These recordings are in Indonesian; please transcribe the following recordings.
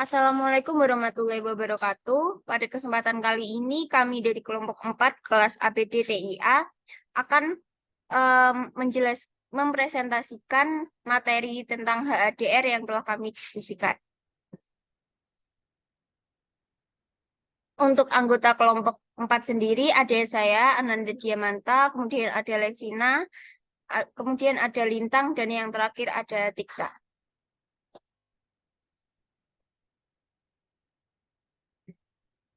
Assalamualaikum warahmatullahi wabarakatuh. Pada kesempatan kali ini kami dari kelompok 4 kelas ABD TIA akan mempresentasikan materi tentang HADR yang telah kami diskusikan. Untuk anggota kelompok 4 sendiri ada saya, Ananda Diamanta, kemudian ada Levina, kemudian ada Lintang, dan yang terakhir ada Tikta.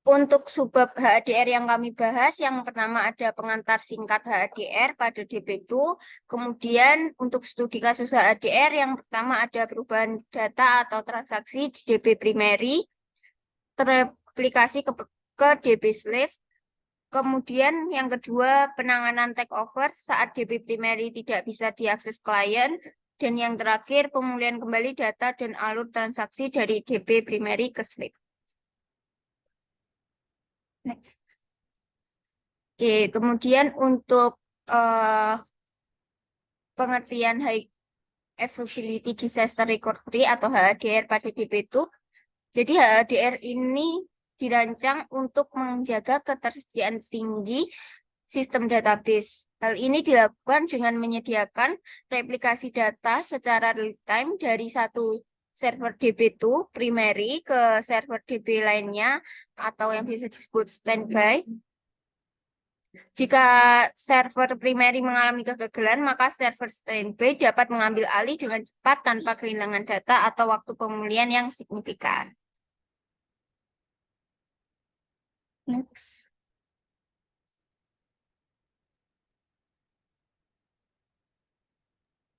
Untuk subbab HADR yang kami bahas, yang pertama ada pengantar singkat HADR pada DB2. Kemudian untuk studi kasus HADR, yang pertama ada perubahan data atau transaksi di DB primary, teraplikasi ke DB slave. Kemudian yang kedua penanganan takeover saat DB primary tidak bisa diakses klien. Dan yang terakhir pemulihan kembali data dan alur transaksi dari DB primary ke slave. Next. Oke, kemudian untuk pengertian High Availability Disaster Recovery atau HADR pada DB2. Jadi HADR ini dirancang untuk menjaga ketersediaan tinggi sistem database. Hal ini dilakukan dengan menyediakan replikasi data secara real-time dari satu server DB2 primary ke server DB lainnya atau yang bisa disebut standby. Jika server primary mengalami kegagalan, maka server standby dapat mengambil alih dengan cepat tanpa kehilangan data atau waktu pemulihan yang signifikan. Next.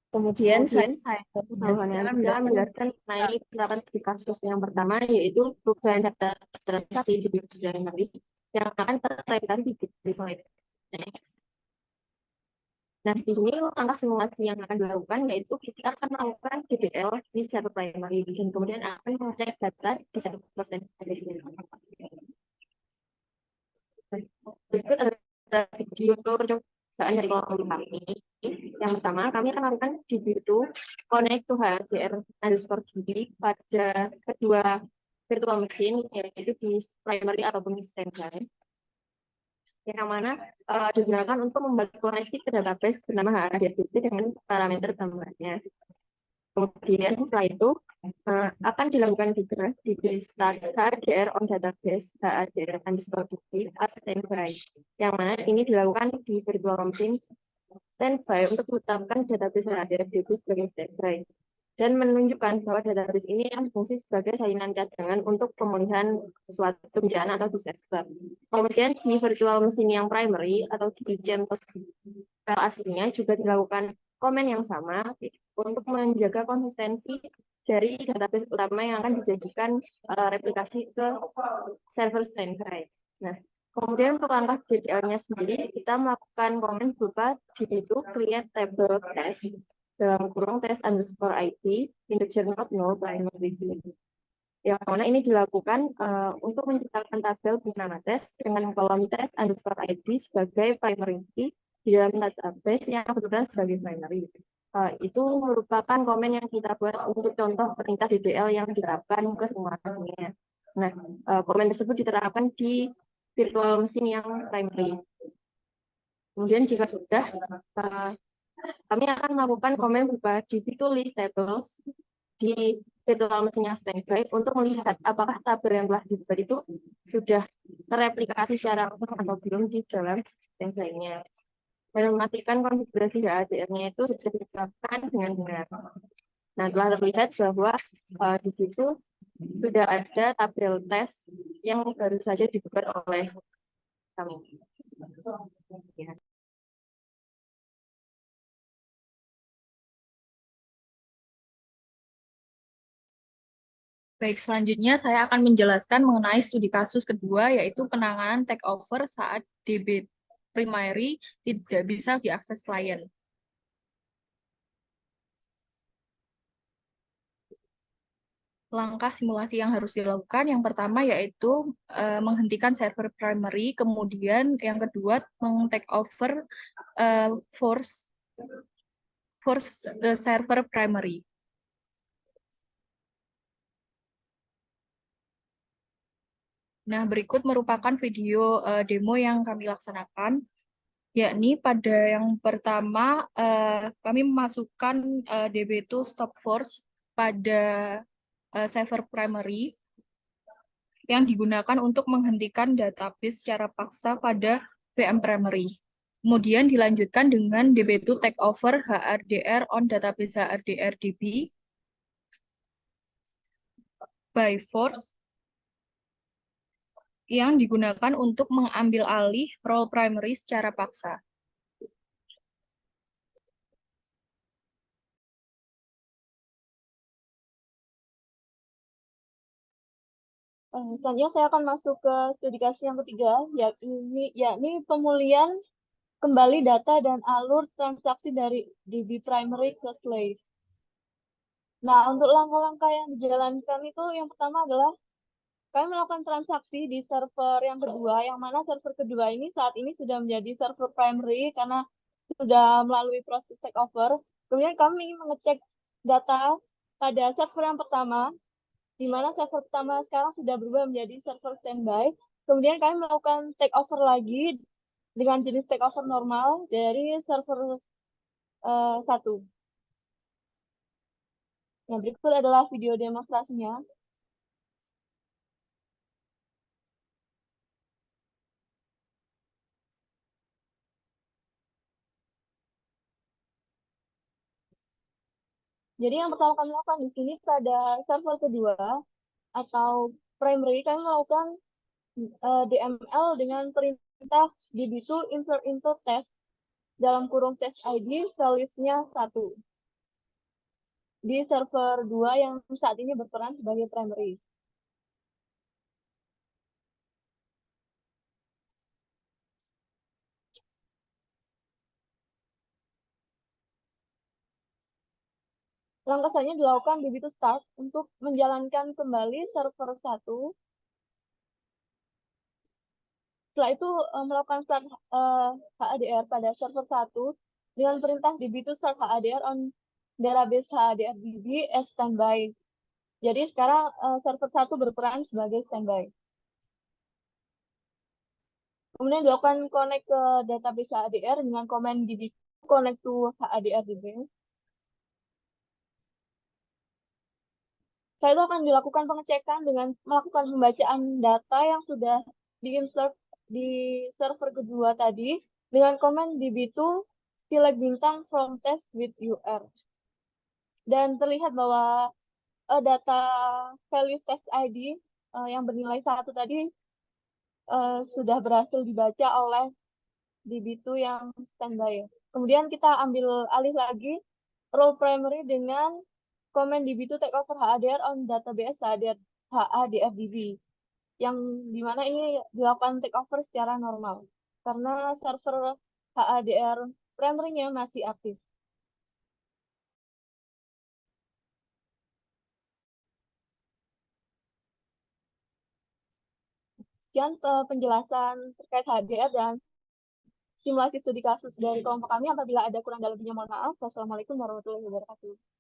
Kemudian saya akan menjelaskan mengenai penerapan studi kasus yang pertama, yaitu perubahan data transaksi di primary yang akan teraplikasi di DB slave. Nah, di sini langkah simulasi yang akan dilakukan yaitu kita akan melakukan DBL di server primary dan kemudian akan mengecek data di server standby. Berikut ada video percobaan dari kelompok kami. Yang pertama, kami akan melakukan DB2 connect to HDR_DB pada kedua virtual machine, yaitu di primary ataupun di standby. Yang mana digunakan untuk membuat koneksi ke database bernama HDRDB dengan parameter tambahnya. Kemudian setelah itu akan dilakukan juga di start HDR on database HDR_DB as standby, yang mana ini dilakukan di virtual machine standby untuk menetapkan database HDRDB sebagai standby dan menunjukkan bahwa database ini yang berfungsi sebagai salinan cadangan untuk pemulihan suatu bencana atau disaster. Kemudian di virtual machine yang primary atau di CentOS file aslinya juga dilakukan komen yang sama untuk menjaga konsistensi dari database utama yang akan dijadikan replikasi ke server standby. Nah, kemudian untuk langkah DDL-nya sendiri, kita melakukan komen berupa itu create table test dalam kurung test_id integer not null primary. Yang mana ini dilakukan untuk menciptakan tabel bernama test dengan kolom test_id sebagai primary key di dalam database yang kebetulan sebagai primary. Itu merupakan komen yang kita buat untuk contoh perintah DDL yang diterapkan ke semua rekeningnya. Nah, komen tersebut diterapkan di virtual machine yang primary. Kemudian jika sudah, kami akan melakukan komen berupa db2 list tables di virtual machine yang standby untuk melihat apakah tabel yang telah dibuat itu sudah terreplikasi secara utuh atau belum di dalam standby-nya. Dan memastikan konfigurasi HADR-nya itu sudah diterapkan dengan benar. Nah, telah terlihat bahwa di situ sudah ada tabel tes yang baru saja dibuat oleh kami. Ya. Baik, selanjutnya saya akan menjelaskan mengenai studi kasus kedua, yaitu penanganan takeover saat DB primary tidak bisa diakses klien. Langkah simulasi yang harus dilakukan, yang pertama yaitu menghentikan server primary, kemudian yang kedua meng-takeover force server primary. Nah, berikut merupakan video demo yang kami laksanakan, yakni pada yang pertama kami memasukkan DB2 stop force pada server primary yang digunakan untuk menghentikan database secara paksa pada VM primary. Kemudian dilanjutkan dengan DB2 takeover HRDR on database HRDR-DB by force yang digunakan untuk mengambil alih role primary secara paksa. Selanjutnya saya akan masuk ke studi kasus yang ketiga, yakni pemulihan kembali data dan alur transaksi dari DB primary ke slave. Nah, untuk langkah-langkah yang dijalankan itu yang pertama adalah kami melakukan transaksi di server yang kedua, yang mana server kedua ini saat ini sudah menjadi server primary karena sudah melalui proses takeover. Kemudian kami mengecek data pada server yang pertama, di mana server pertama sekarang sudah berubah menjadi server standby. Kemudian kami melakukan takeover lagi dengan jenis takeover normal dari server 1. Yang berikut adalah video demonstrasinya. Jadi yang pertama kami lakukan di sini pada server kedua atau primary, kami melakukan DML dengan perintah db2 insert into test dalam kurung test ID values-nya 1 di server 2 yang saat ini berperan sebagai primary. Langkah selanjutnya dilakukan db2 start untuk menjalankan kembali server 1. Setelah itu melakukan start HADR pada server 1 dengan perintah db2 start HADR on database HADR-DB as standby. Jadi sekarang server 1 berperan sebagai standby. Kemudian dilakukan connect ke database HADR dengan command db connect to HADR-DB. Setelah itu akan dilakukan pengecekan dengan melakukan pembacaan data yang sudah diinsert di server kedua tadi dengan command db2 select bintang from test with UR. Dan terlihat bahwa data values test ID yang bernilai 1 tadi sudah berhasil dibaca oleh db2 yang standby. Kemudian kita ambil alih lagi role primary dengan command db2 takeover HADR on database HADR-DB, yang dimana ini dilakukan takeover secara normal karena server HADR primary-nya masih aktif. Sekian penjelasan terkait HDR dan simulasi studi kasus dari kelompok kami. Apabila ada kurang dan lebihnya mohon maaf. Wassalamualaikum warahmatullahi wabarakatuh.